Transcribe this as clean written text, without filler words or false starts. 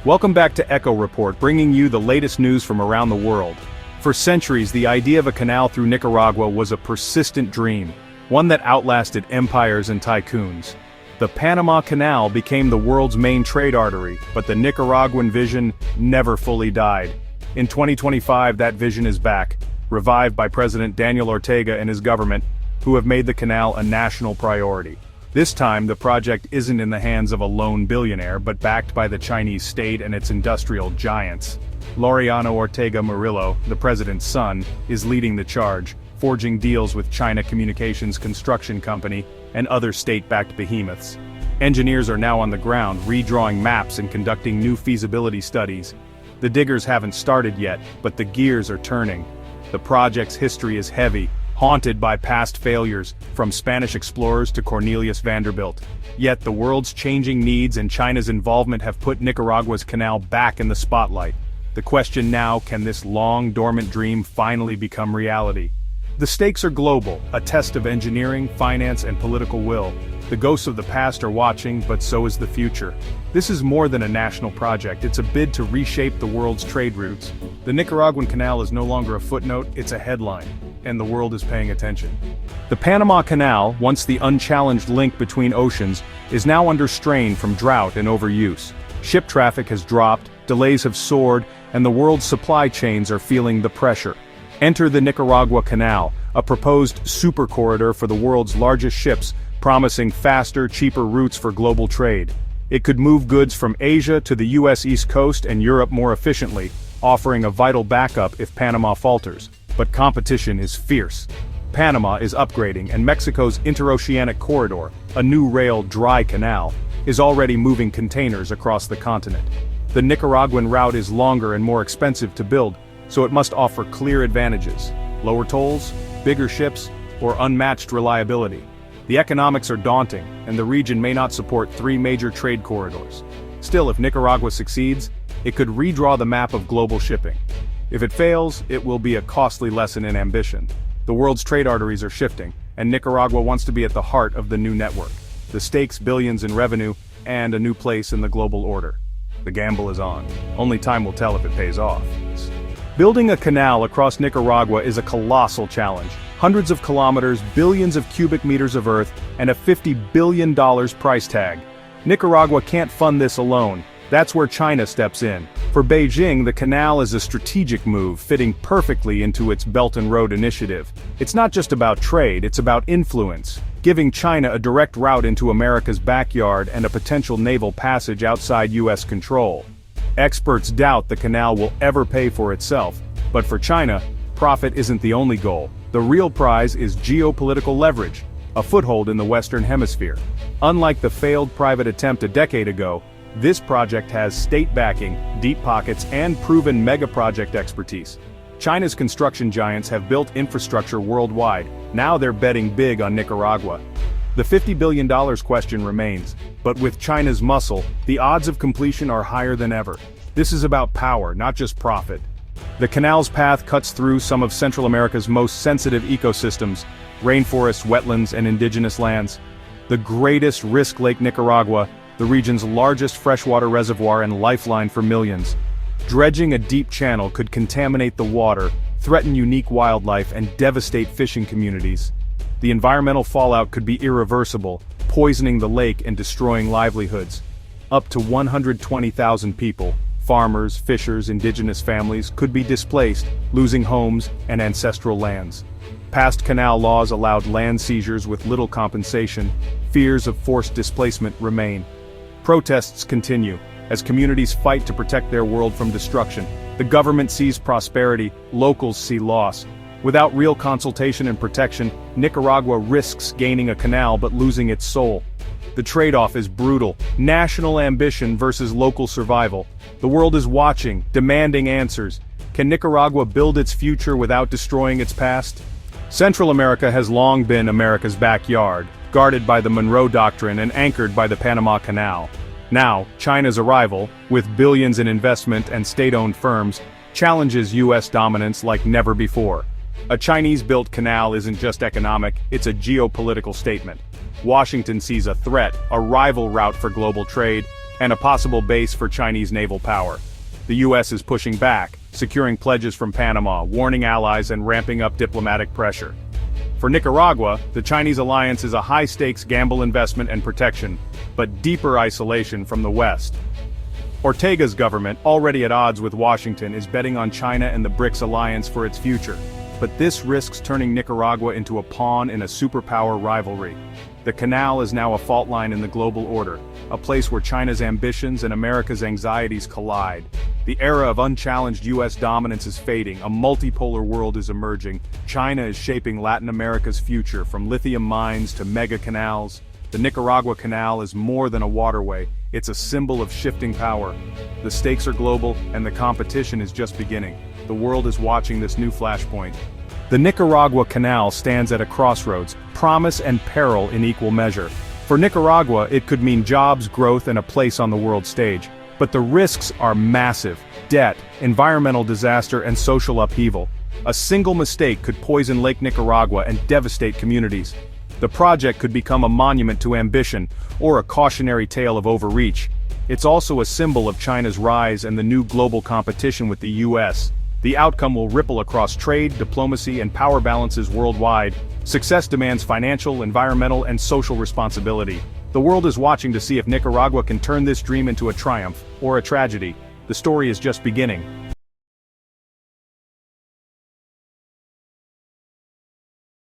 Welcome back to Echo Report, bringing you the latest news from around the world. For centuries, the idea of a canal through Nicaragua was a persistent dream, one that outlasted empires and tycoons. The Panama Canal became the world's main trade artery, but the Nicaraguan vision never fully died. In 2025, that vision is back, revived by President Daniel Ortega and his government, who have made the canal a national priority. This time, the project isn't in the hands of a lone billionaire, but backed by the Chinese state and its industrial giants. Laureano Ortega Murillo, the president's son, is leading the charge, forging deals with China Communications Construction Company and other state-backed behemoths. Engineers are now on the ground, redrawing maps and conducting new feasibility studies. The diggers haven't started yet, but the gears are turning. The project's history is heavy, haunted by past failures, from Spanish explorers to Cornelius Vanderbilt. Yet the world's changing needs and China's involvement have put Nicaragua's canal back in the spotlight. The question now, can this long-dormant dream finally become reality? The stakes are global, a test of engineering, finance, and political will. The ghosts of the past are watching, but so is the future. This is more than a national project, it's a bid to reshape the world's trade routes. The Nicaraguan Canal is no longer a footnote, it's a headline, and the world is paying attention. The Panama Canal, once the unchallenged link between oceans, is now under strain from drought and overuse. Ship traffic has dropped, delays have soared, and the world's supply chains are feeling the pressure. Enter the Nicaragua Canal, a proposed super corridor for the world's largest ships, promising faster, cheaper routes for global trade. It could move goods from Asia to the U.S. East Coast and Europe more efficiently, offering a vital backup if Panama falters. But competition is fierce. Panama is upgrading, and Mexico's interoceanic corridor, a new rail dry canal, is already moving containers across the continent. The Nicaraguan route is longer and more expensive to build, so it must offer clear advantages: lower tolls, bigger ships, or unmatched reliability. The economics are daunting, and the region may not support three major trade corridors. Still, if Nicaragua succeeds, it could redraw the map of global shipping. If it fails, it will be a costly lesson in ambition. The world's trade arteries are shifting, and Nicaragua wants to be at the heart of the new network. The stakes: billions in revenue, and a new place in the global order. The gamble is on. Only time will tell if it pays off. Building a canal across Nicaragua is a colossal challenge. Hundreds of kilometers, billions of cubic meters of earth, and a $50 billion price tag. Nicaragua can't fund this alone. That's where China steps in. For Beijing, the canal is a strategic move, fitting perfectly into its Belt and Road initiative. It's not just about trade, it's about influence, giving China a direct route into America's backyard and a potential naval passage outside U.S. control. Experts doubt the canal will ever pay for itself, but for China, profit isn't the only goal. The real prize is geopolitical leverage, a foothold in the Western Hemisphere. Unlike the failed private attempt a decade ago, this project has state backing, deep pockets, and proven mega-project expertise. China's construction giants have built infrastructure worldwide. Now they're betting big on Nicaragua. The $50 billion question remains, but with China's muscle, the odds of completion are higher than ever. This is about power, not just profit. The canal's path cuts through some of Central America's most sensitive ecosystems: rainforests, wetlands, and indigenous lands. The greatest risk: Lake Nicaragua, the region's largest freshwater reservoir and lifeline for millions. Dredging a deep channel could contaminate the water, threaten unique wildlife, and devastate fishing communities. The environmental fallout could be irreversible, poisoning the lake and destroying livelihoods. Up to 120,000 people, farmers, fishers, indigenous families, could be displaced, losing homes and ancestral lands. Past canal laws allowed land seizures with little compensation. Fears of forced displacement remain. Protests continue, as communities fight to protect their world from destruction. The government sees prosperity, locals see loss. Without real consultation and protection, Nicaragua risks gaining a canal but losing its soul. The trade-off is brutal: national ambition versus local survival. The world is watching, demanding answers. Can Nicaragua build its future without destroying its past? Central America has long been America's backyard, guarded by the Monroe Doctrine and anchored by the Panama Canal. Now, China's arrival, with billions in investment and state-owned firms, challenges U.S. dominance like never before. A Chinese-built canal isn't just economic, it's a geopolitical statement. Washington sees a threat, a rival route for global trade, and a possible base for Chinese naval power. The U.S. is pushing back, securing pledges from Panama, warning allies and ramping up diplomatic pressure. For Nicaragua, the Chinese alliance is a high-stakes gamble investment and protection, but deeper isolation from the West. Ortega's government, already at odds with Washington, is betting on China and the BRICS alliance for its future. But this risks turning Nicaragua into a pawn in a superpower rivalry. The canal is now a fault line in the global order, a place where China's ambitions and America's anxieties collide. The era of unchallenged U.S. dominance is fading, a multipolar world is emerging. China is shaping Latin America's future, from lithium mines to mega canals. The Nicaragua Canal is more than a waterway, it's a symbol of shifting power. The stakes are global, and the competition is just beginning. The world is watching this new flashpoint. The Nicaragua Canal stands at a crossroads, promise and peril in equal measure. For Nicaragua, it could mean jobs, growth, and a place on the world stage. But the risks are massive: debt, environmental disaster, and social upheaval. A single mistake could poison Lake Nicaragua and devastate communities. The project could become a monument to ambition, or a cautionary tale of overreach. It's also a symbol of China's rise and the new global competition with the U.S. The outcome will ripple across trade, diplomacy, and power balances worldwide. Success demands financial, environmental, and social responsibility. The world is watching to see if Nicaragua can turn this dream into a triumph, or a tragedy. The story is just beginning.